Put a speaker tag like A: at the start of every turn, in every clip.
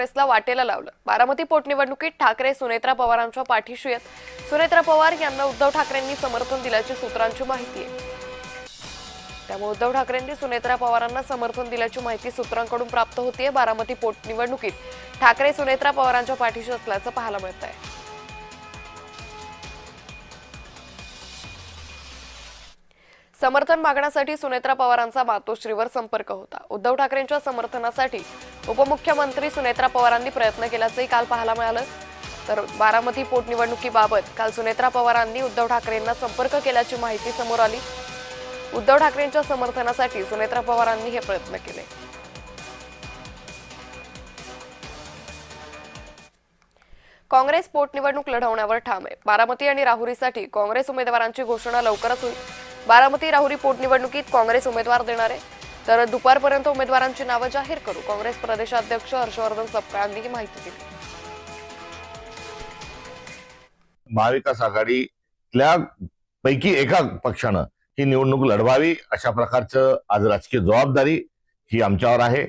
A: काँग्रेसला वाटेला लावलं। बारामती पोटनिवडणुकीत ठाकरे सुनेत्रा पवारांच्या पाठीशी आहेत। सुनेत्रा पवार यांना उद्धव ठाकरेंनी समर्थन दिल्याची सूत्रांची माहिती आहे। त्यामुळे उद्धव ठाकरेंनी सुनेत्रा पवारांना समर्थन दिल्याची माहिती सूत्रांकडून प्राप्त होतीये। बारामती पोटनिवडणुकीत ठाकरे सुनेत्रा पवारांच्या पाठीशी असल्याचं पाहायला मिळत आहे। समर्थन मागण्यासाठी सुनेत्रा पवारांचा मातोश्रीवर संपर्क होता। उद्धव ठाकरेंच्या समर्थनासाठी उपमुख्यमंत्री सुनेत्रा पवारांनी प्रयत्न केल्याचंही काल पाहायला मिळालं। तर बारामती पोटनिवडणुकीबाबत काल सुनेत्रा पवारांनी उद्धव ठाकरेंना संपर्क केल्याची माहिती समोर आली। उद्धव ठाकरेंच्या समर्थनासाठी सुनेत्रा पवारांनी हे प्रयत्न केले। काँग्रेस पोटनिवडणूक लढवण्यावर ठाम आहे। बारामती आणि राहुरीसाठी काँग्रेस उमेदवारांची घोषणा लवकरच होईल। बारामती राहुरी पोटनिवडणुकीत काँग्रेस उमेदवार देणार आहे, तर दुपारपर्यंत उमेदवारांची नावे जाहीर करू, काँग्रेस प्रदेशाध्यक्ष हर्षवर्धन सपकाळ यांनी माहिती दिली।
B: महाविकास आघाडीतल्या पैकी एका पक्षानं ही निवडणूक लढवावी अशा प्रकारचं आज राजकीय जबाबदारी ही आमच्यावर आहे।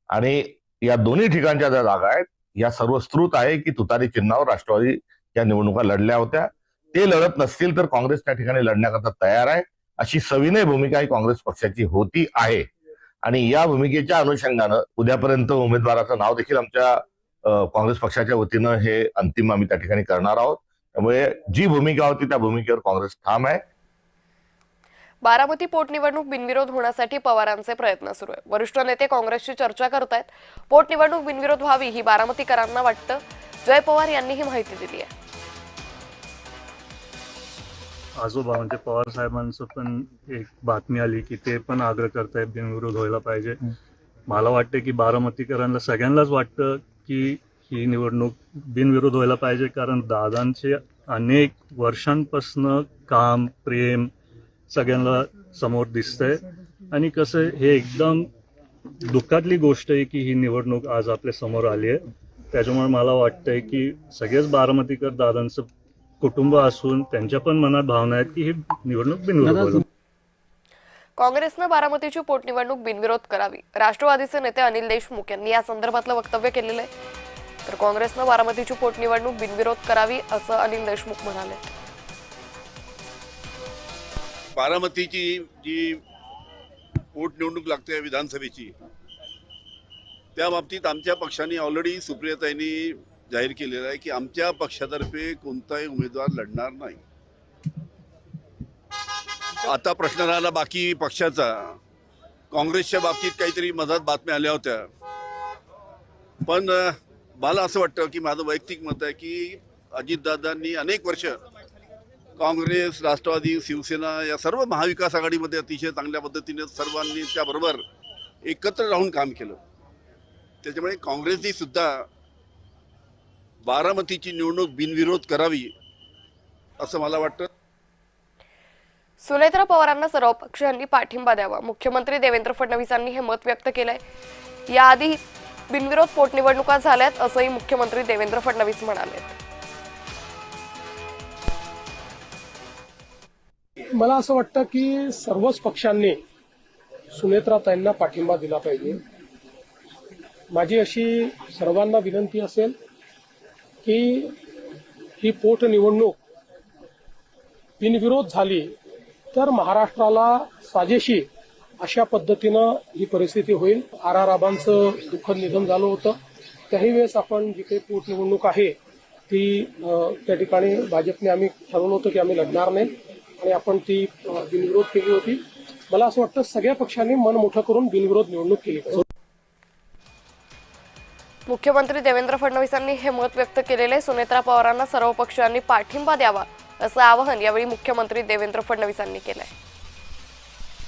B: आणि या दोन्ही ठिकाणच्या ज्या जागा आहेत या सर्वस्कृत आहे की तुतारी चिन्हावर राष्ट्रवादी या निवडणुका लढल्या होत्या। ते लढत नसतील तर काँग्रेस त्या ठिकाणी लढण्याकरता तयार आहे अशी सविनय भूमिका ही काँग्रेस पक्षाची होती आहे। आणि या भूमिकेच्या अनुषंगानं उद्यापर्यंत उमेदवाराचं नाव देखील आमच्या काँग्रेस पक्षाच्या वतीनं हे अंतिम आम्ही त्या ठिकाणी करणार आहोत। त्यामुळे जी भूमिका होती त्या भूमिकेवर काँग्रेस ठाम आहे।
A: बारामती पोटनिवडणूक बिनविरोध होण्यासाठी पवारांचे प्रयत्न सुरू आहे। वरिष्ठ नेते काँग्रेसची चर्चा करतायत। पोटनिवडणूक बिनविरोध व्हावी ही बारामतीकरांना वाटतं। जय पवार यांनी ही माहिती दिली आहे।
C: आजोबा म्हणजे पवार साहेबांचं पण एक बातमी आली की ते पण आग्रह करतायत बिनविरोध व्हायला पाहिजे। मला वाटतं की बारामतीकरांना सगळ्यांनाच वाटतं की ही निवडणूक बिनविरोध व्हायला पाहिजे, कारण दादांचे अनेक वर्षांपासून काम प्रेम सगळ्यांना समोर दिसतंय। आणि कसं हे एकदम दुःखातली गोष्ट आहे की ही निवडणूक आज आपल्या समोर आली आहे। त्याच्यामुळे मला वाटतंय की सगळेच बारामतीकर दादांचं कुटुंब असून त्यांच्या पण मनात भावना आहेत की ही निवडणूक बिनविरोध होईल।
A: काँग्रेसनं बारामतीची पोटनिवडणूक बिनविरोध करावी। राष्ट्रवादीचे नेते अनिल देशमुख यांनी या संदर्भातलं वक्तव्य केलेलं आहे। तर काँग्रेसनं बारामतीची पोटनिवडणूक बिनविरोध करावी असं अनिल देशमुख म्हणाले।
D: बारामतीची जी पोटनिवडणूक लागते विधानसभेची, त्या बाबतीत आमच्या पक्षाने ऑलरेडी सुप्रियाताईंनी जाहीर केलेलं आहे की आमच्या पक्षातर्फे कोणताही उमेदवार लढणार नाही। आता प्रश्न राहिला बाकी पक्षाचा। काँग्रेसच्या बाबतीत काहीतरी मधात बातम्या आल्या होत्या, पण मला असं वाटतं की माझं वैयक्तिक मत आहे की अजितदादांनी अनेक वर्ष काँग्रेस राष्ट्रवादी शिवसेना या सर्व महाविकास आघाडीमध्ये अतिशय चांगल्या पद्धतीने सर्वांनी त्याबरोबर एकत्र राहून काम केलं। त्याच्यामुळे काँग्रेसने सुद्धा बारामतीची निवडणूक बिनविरोध करावी असं मला वाटतं।
A: सुनेत्रा पवारांना सर्व पक्षांनी पाठिंबा द्यावा, मुख्यमंत्री देवेंद्र फडणवीसांनी हे मत व्यक्त केलंय। याआधी बिनविरोध पोटनिवडणुका झाल्यात असंही मुख्यमंत्री देवेंद्र फडणवीस म्हणाले।
E: मला असं वाटतं की सर्वच पक्षांनी सुनेत्राताईंना पाठिंबा दिला पाहिजे। माझी अशी सर्वांना विनंती असेल की ही पोटनिवडणूक बिनविरोध झाली तर महाराष्ट्राला साजेशी अशा पद्धतीनं ही परिस्थिती होईल। आर आबांचं दुःखद निधन झालं होतं, त्याही वेळेस आपण जी काही पोटनिवडणूक आहे ती त्या ठिकाणी भाजपने आम्ही ठरवलं होतं की आम्ही लढणार नाही आणि आपण ती बिनविरोध केली होती। मला असं वाटतं सगळ्या पक्षांनी मन मोठं करून बिनविरोध निवडणूक केली पाहिजे।
A: मुख्यमंत्री देवेंद्र फडणवीसांनी हे मत व्यक्त केलेले। सुनेत्रा पवारांना सर्व पक्षांनी पाठिंबा द्यावा असं आवाहन यावेळी मुख्यमंत्री देवेंद्र फडणवीसांनी केलंय।